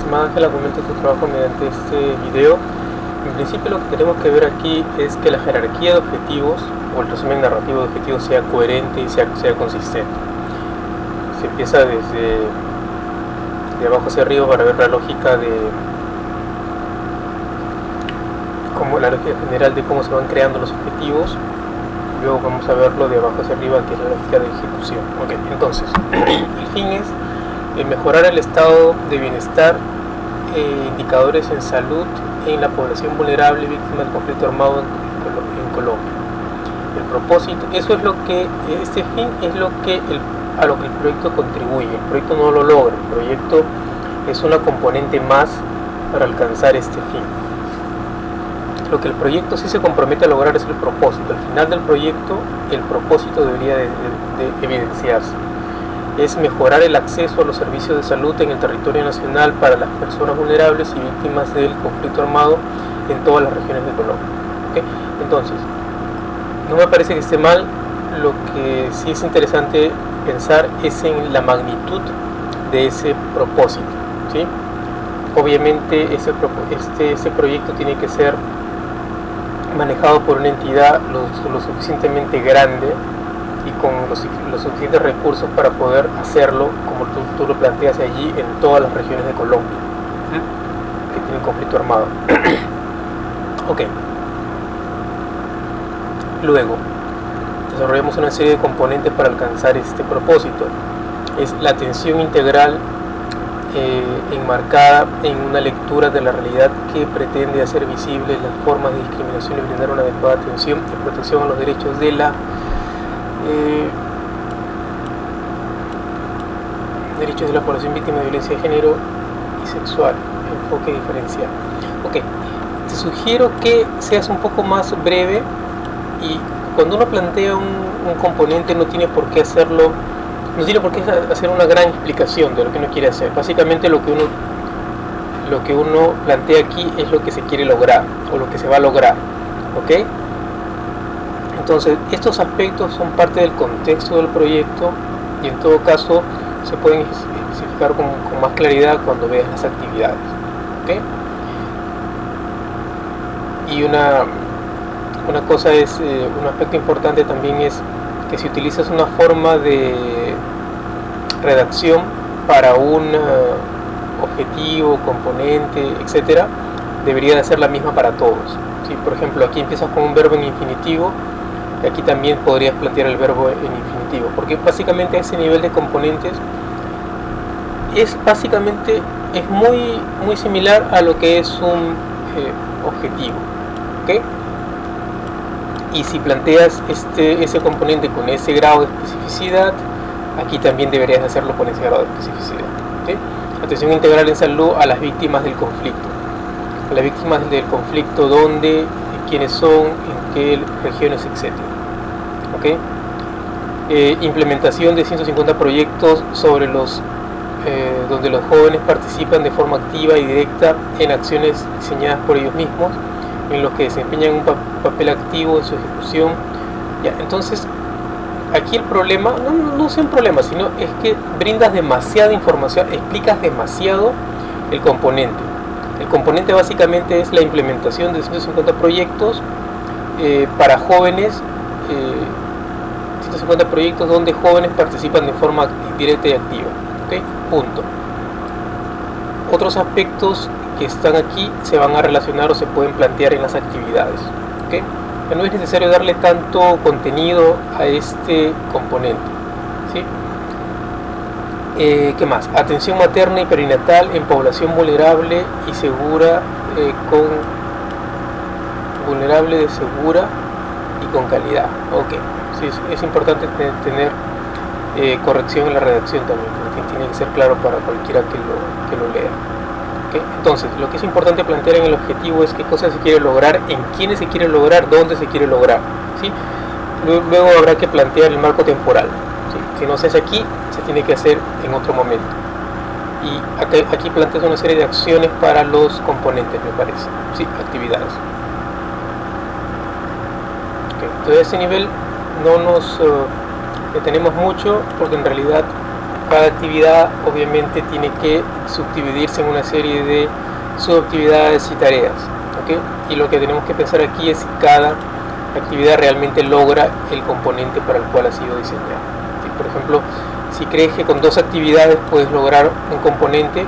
estimada Ángela, comenta tu trabajo mediante este video. En principio lo que tenemos que ver aquí es que la jerarquía de objetivos o el resumen narrativo de objetivos sea coherente y sea consistente. Se empieza desde de abajo hacia arriba para ver la lógica la lógica general de cómo se van creando los objetivos. Luego vamos a verlo de abajo hacia arriba, que es la lógica de ejecución. Okay, entonces, el fin es mejorar el estado de bienestar, indicadores en salud en la población vulnerable víctima del conflicto armado en Colombia. El propósito, eso es lo que, este fin es lo que a lo que el proyecto contribuye. El proyecto no lo logra, el proyecto es una componente más para alcanzar este fin. Lo que el proyecto sí se compromete a lograr es el propósito. Al final del proyecto, el propósito debería de evidenciarse. Es mejorar el acceso a los servicios de salud en el territorio nacional para las personas vulnerables y víctimas del conflicto armado en todas las regiones de Colombia. ¿Okay? Entonces, no me parece que esté mal. Lo que sí es interesante pensar es en la magnitud de ese propósito, ¿sí? Obviamente este proyecto tiene que ser manejado por una entidad lo suficientemente grande y con los suficientes recursos para poder hacerlo como tú lo planteas allí en todas las regiones de Colombia que tienen conflicto armado. Ok. Luego desarrollamos una serie de componentes para alcanzar este propósito. Es la atención integral enmarcada en una lectura de la realidad que pretende hacer visibles las formas de discriminación y brindar una adecuada atención y protección a los derechos de la población víctima de violencia de género y sexual. Enfoque diferencial. Ok, te sugiero que seas un poco más breve, y cuando uno plantea un componente no tiene por qué hacerlo. No tiene por qué hacer una gran explicación de lo que uno quiere hacer. Básicamente lo que uno plantea aquí es lo que se quiere lograr o lo que se va a lograr. ¿Ok? Entonces, estos aspectos son parte del contexto del proyecto y en todo caso se pueden especificar con más claridad cuando veas las actividades. ¿Ok? Y una cosa es, un aspecto importante también es que si utilizas una forma de redacción para un objetivo, componente, etcétera, debería de ser la misma para todos. ¿Sí? Por ejemplo, aquí empiezas con un verbo en infinitivo, y aquí también podrías plantear el verbo en infinitivo, porque básicamente ese nivel de componentes es muy similar a lo que es un objetivo. ¿Okay? Y si planteas ese componente con ese grado de especificidad, aquí también deberías hacerlo con ese grado de especificidad. ¿Sí? Atención integral en salud a las víctimas del conflicto. A las víctimas del conflicto, dónde, quiénes son, en qué regiones, etc. ¿Okay? Implementación de 150 proyectos donde los jóvenes participan de forma activa y directa en acciones diseñadas por ellos mismos, en los que desempeñan un papel activo en su ejecución. Ya, entonces, aquí el problema, no es un problema, sino es que brindas demasiada información, explicas demasiado el componente. El componente básicamente es la implementación de 150 proyectos para jóvenes, 150 proyectos donde jóvenes participan de forma directa y activa. ¿Okay? Punto. Otros aspectos que están aquí se van a relacionar o se pueden plantear en las actividades. ¿Okay? No es necesario darle tanto contenido a este componente. ¿Sí? ¿Qué más? Atención materna y perinatal en población vulnerable y segura, vulnerable, segura y con calidad. Ok, sí, es importante tener corrección en la redacción también, porque tiene que ser claro para cualquiera que lo lea. ¿Okay? Entonces, lo que es importante plantear en el objetivo es qué cosas se quiere lograr, en quiénes se quiere lograr, dónde se quiere lograr. ¿Sí? Luego habrá que plantear el marco temporal. ¿Sí? Si no se hace aquí, se tiene que hacer en otro momento. Y aquí planteas una serie de acciones para los componentes, me parece. Sí, actividades. Okay. Entonces, a ese nivel no nos detenemos mucho, porque en realidad cada actividad obviamente tiene que subdividirse en una serie de subactividades y tareas, ¿ok? Y lo que tenemos que pensar aquí es si cada actividad realmente logra el componente para el cual ha sido diseñada. ¿Sí? Por ejemplo, si crees que con 2 actividades puedes lograr un componente,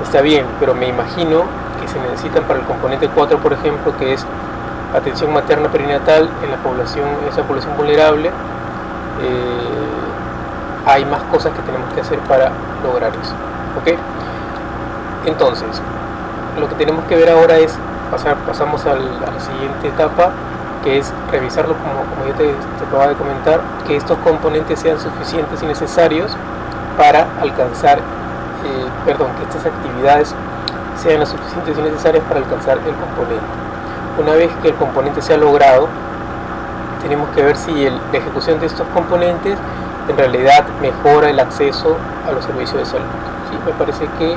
está bien, pero me imagino que se necesitan para el componente 4, por ejemplo, que es atención materna perinatal en la población, esa población vulnerable, hay más cosas que tenemos que hacer para lograr eso, ¿ok? Entonces, lo que tenemos que ver ahora es, pasamos a la siguiente etapa, que es revisarlo como yo te acababa de comentar, que estos componentes sean suficientes y necesarios para alcanzar, que estas actividades sean las suficientes y necesarias para alcanzar el componente. Una vez que el componente sea logrado, tenemos que ver si la ejecución de estos componentes en realidad mejora el acceso a los servicios de salud. ¿Sí? Me parece que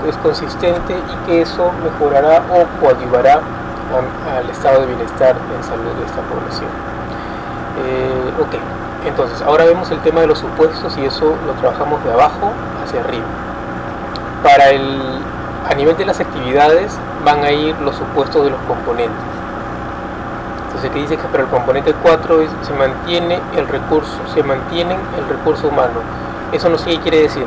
es consistente y que eso mejorará o coadyuvará al estado de bienestar en salud de esta población. Ok, entonces ahora vemos el tema de los supuestos y eso lo trabajamos de abajo hacia arriba. A nivel de las actividades van a ir los supuestos de los componentes. Entonces aquí dice que para el componente 4 se mantiene el recurso humano. Eso no sé qué quiere decir.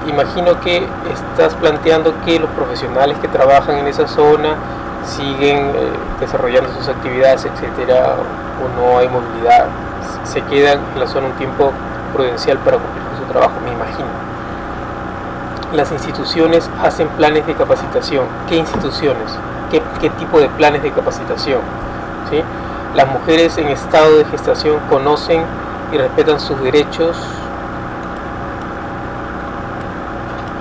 Imagino que estás planteando que los profesionales que trabajan en esa zona siguen desarrollando sus actividades, etcétera, o no hay movilidad, se quedan en la zona un tiempo prudencial para cumplir con su trabajo, me imagino. Las instituciones hacen planes de capacitación. ¿Qué instituciones? ¿Qué tipo de planes de capacitación? ¿Sí? Las mujeres en estado de gestación conocen y respetan sus derechos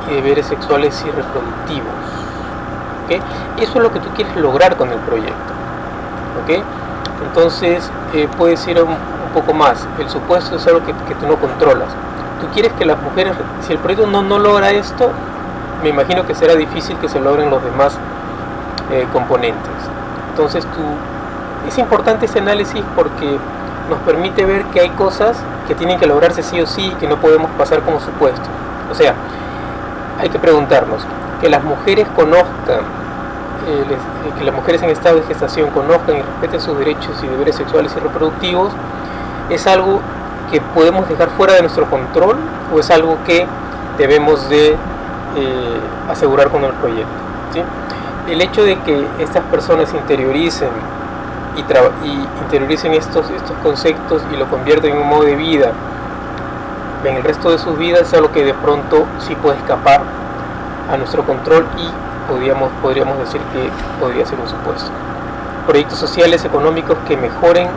y deberes sexuales y reproductivos. ¿Okay? Eso es lo que tú quieres lograr con el proyecto. ¿Okay? Entonces puedes ir un poco más. El supuesto es algo que tú no controlas. Tú quieres que las mujeres, si el proyecto no logra esto, me imagino que será difícil que se logren los demás componentes. Entonces es importante este análisis porque nos permite ver que hay cosas que tienen que lograrse sí o sí y que no podemos pasar como supuesto. O sea, hay que preguntarnos, que las mujeres conozcan, que las mujeres en estado de gestación conozcan y respeten sus derechos y deberes sexuales y reproductivos, ¿es algo que podemos dejar fuera de nuestro control o es algo que debemos de asegurar con el proyecto? ¿Sí? El hecho de que estas personas interioricen interioricen estos conceptos y lo convierten en un modo de vida en el resto de sus vidas, es algo que de pronto sí puede escapar a nuestro control y podríamos decir que podría ser un supuesto. Proyectos sociales económicos que mejoren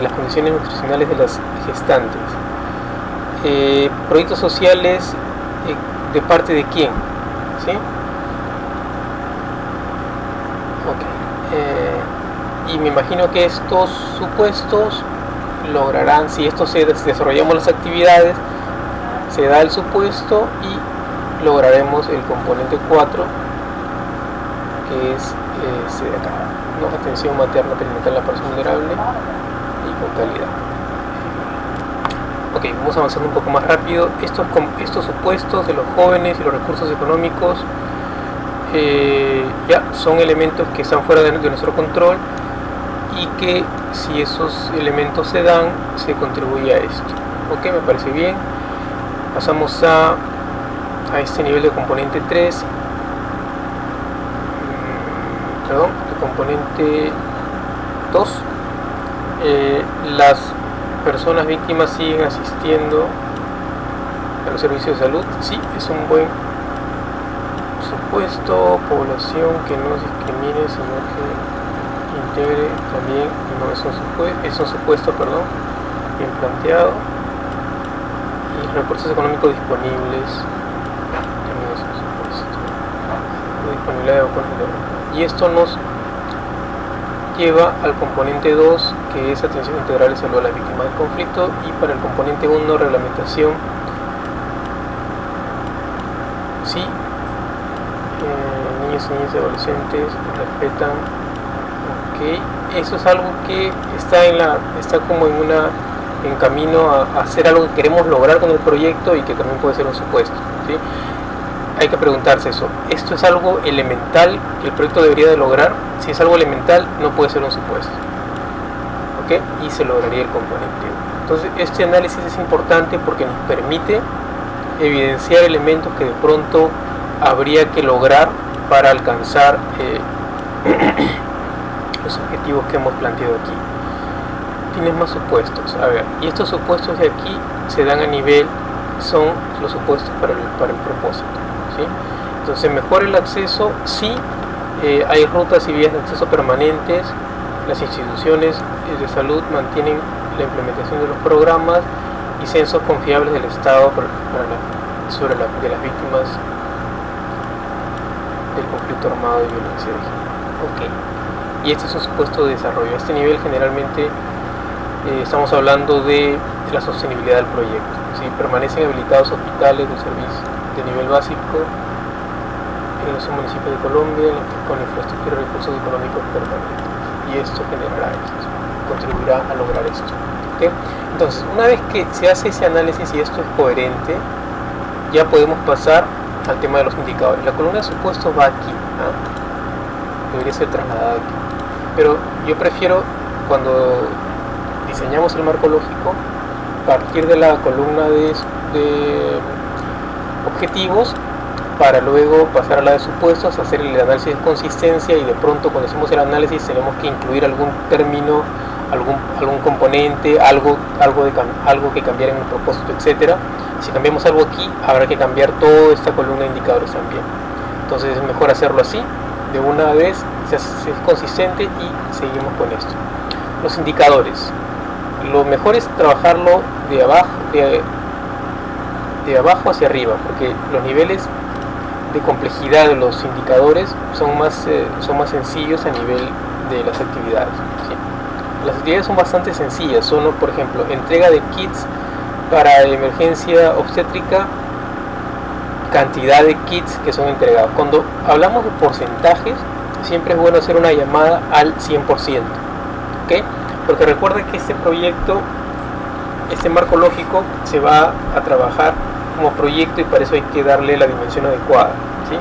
las condiciones nutricionales de las gestantes. Proyectos sociales de parte de quién, ¿sí? Y me imagino que estos supuestos lograrán, si desarrollamos las actividades, se da el supuesto y lograremos el componente 4, que es este de acá, ¿no? Atención materna perinatal a la persona vulnerable y con calidad. Ok, vamos avanzando un poco más rápido. Estos supuestos de los jóvenes y los recursos económicos ya son elementos que están fuera de nuestro control y que si esos elementos se dan, se contribuye a esto. Ok, me parece bien. Pasamos a este nivel de componente 3, de componente 2. Las personas víctimas siguen asistiendo a los servicios de salud. Sí, es un buen supuesto. Población que no discrimine, sino que integre, también no es un supuesto, bien planteado. Y recursos económicos disponibles también es un supuesto. Disponibilidad de vacunas. Y esto nos lleva al componente 2, que es atención integral y salud a las víctimas del conflicto, y para el componente 1, reglamentación. Sí, niños y niñas y adolescentes respetan. Ok, eso es algo que está como en una en camino a hacer algo que queremos lograr con el proyecto y que también puede ser un supuesto, ¿sí? Hay que preguntarse eso. ¿Esto es algo elemental que el proyecto debería de lograr? Si es algo elemental, no puede ser un supuesto, ¿ok? Y se lograría el componente. Entonces, este análisis es importante porque nos permite evidenciar elementos que de pronto habría que lograr para alcanzar los objetivos que hemos planteado aquí. Tienes más supuestos. A ver, y estos supuestos de aquí se dan a nivel, son los supuestos para el propósito, ¿sí? Entonces, mejora el acceso si hay rutas y vías de acceso permanentes. Las instituciones de salud mantienen la implementación de los programas y censos confiables del Estado de las víctimas del conflicto armado y violencia de género. Ok, y este es un supuesto de desarrollo. A este nivel generalmente estamos hablando de la sostenibilidad del proyecto. ¿Sí? Permanecen habilitados hospitales de servicio de nivel básico en los municipios de Colombia con infraestructura y recursos económicos permanentes, y esto generará esto, contribuirá a lograr esto. ¿Okay? Entonces, una vez que se hace ese análisis y esto es coherente, ya podemos pasar al tema de los indicadores. La columna de supuestos va aquí, ¿no? Debería ser trasladada aquí, pero yo prefiero, cuando diseñamos el marco lógico, partir de la columna de objetivos para luego pasar a la de supuestos, hacer el análisis de consistencia, y de pronto cuando hacemos el análisis tenemos que incluir algún término, algún componente, algo que cambiar en el propósito, etcétera. Si cambiamos algo aquí, habrá que cambiar toda esta columna de indicadores también. Entonces es mejor hacerlo así, de una vez, se es consistente, y seguimos con esto. Los indicadores. Lo mejor es trabajarlo de abajo hacia arriba, porque los niveles de complejidad de los indicadores son más sencillos a nivel de las actividades, ¿sí? Las actividades son bastante sencillas, son, por ejemplo, entrega de kits para emergencia obstétrica, cantidad de kits que son entregados. Cuando hablamos de porcentajes, siempre es bueno hacer una llamada al 100%, ¿ok? Porque recuerden que este proyecto, este marco lógico, se va a trabajar como proyecto, y para eso hay que darle la dimensión adecuada, ¿sí?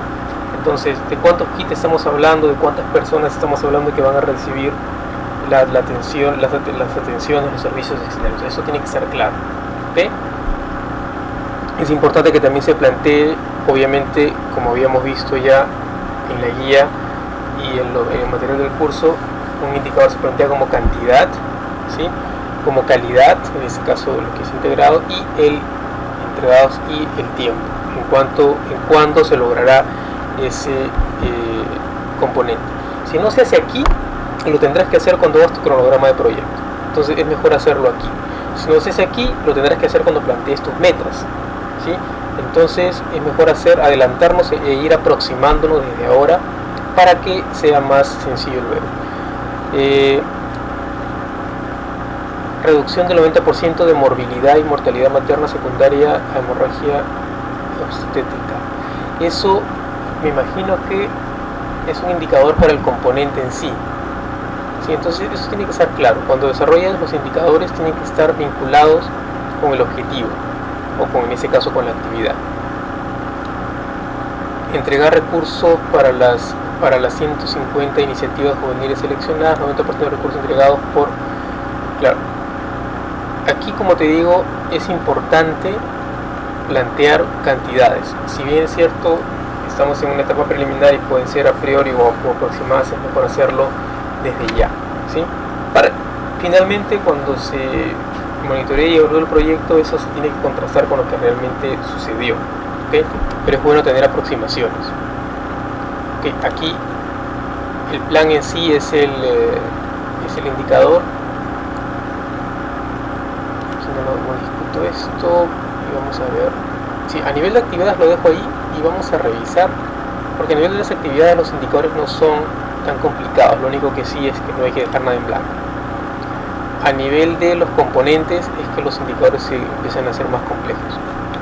Entonces, ¿de cuántos kits estamos hablando? ¿De cuántas personas estamos hablando que van a recibir las atenciones, los servicios externos? Eso tiene que ser claro, ¿ok? Es importante que también se plantee, obviamente, como habíamos visto ya en la guía y en el material del curso, un indicador se plantea como cantidad, ¿sí? Como calidad, en este caso lo que es integrado, y el entregados, y el tiempo, en cuándo se logrará ese componente. Si no se hace aquí, lo tendrás que hacer cuando hagas tu cronograma de proyecto. Entonces es mejor hacerlo aquí. Si no se hace aquí, lo tendrás que hacer cuando plantees tus metas, ¿sí? Entonces es mejor adelantarnos e ir aproximándonos desde ahora para que sea más sencillo luego. Reducción del 90% de morbilidad y mortalidad materna secundaria a hemorragia obstétrica. Eso me imagino que es un indicador para el componente en sí. ¿Sí? Entonces eso tiene que estar claro. Cuando desarrollas los indicadores, tienen que estar vinculados con el objetivo, o en ese caso con la actividad. Entregar recursos para las 150 iniciativas juveniles seleccionadas, 90% de recursos entregados por... Claro, aquí, como te digo, es importante plantear cantidades. Si bien es cierto, estamos en una etapa preliminar y pueden ser a priori o aproximadas, es mejor hacerlo desde ya, ¿sí? Finalmente, cuando se monitorea y evalúa el proyecto, eso se tiene que contrastar con lo que realmente sucedió, ¿okay? Pero es bueno tener aproximaciones. Okay, aquí el plan en sí es el indicador. Aquí no discuto esto, y vamos a ver. Sí, a nivel de actividades lo dejo ahí y vamos a revisar, porque a nivel de las actividades los indicadores no son tan complicados, lo único que sí es que no hay que dejar nada en blanco. A nivel de los componentes es que los indicadores se empiezan a ser más complejos.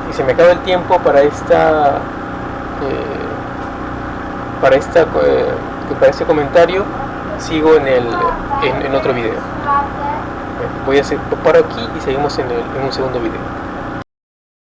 Y se me acaba el tiempo para este comentario. Sigo en otro video. Voy a paro aquí y seguimos en un segundo video.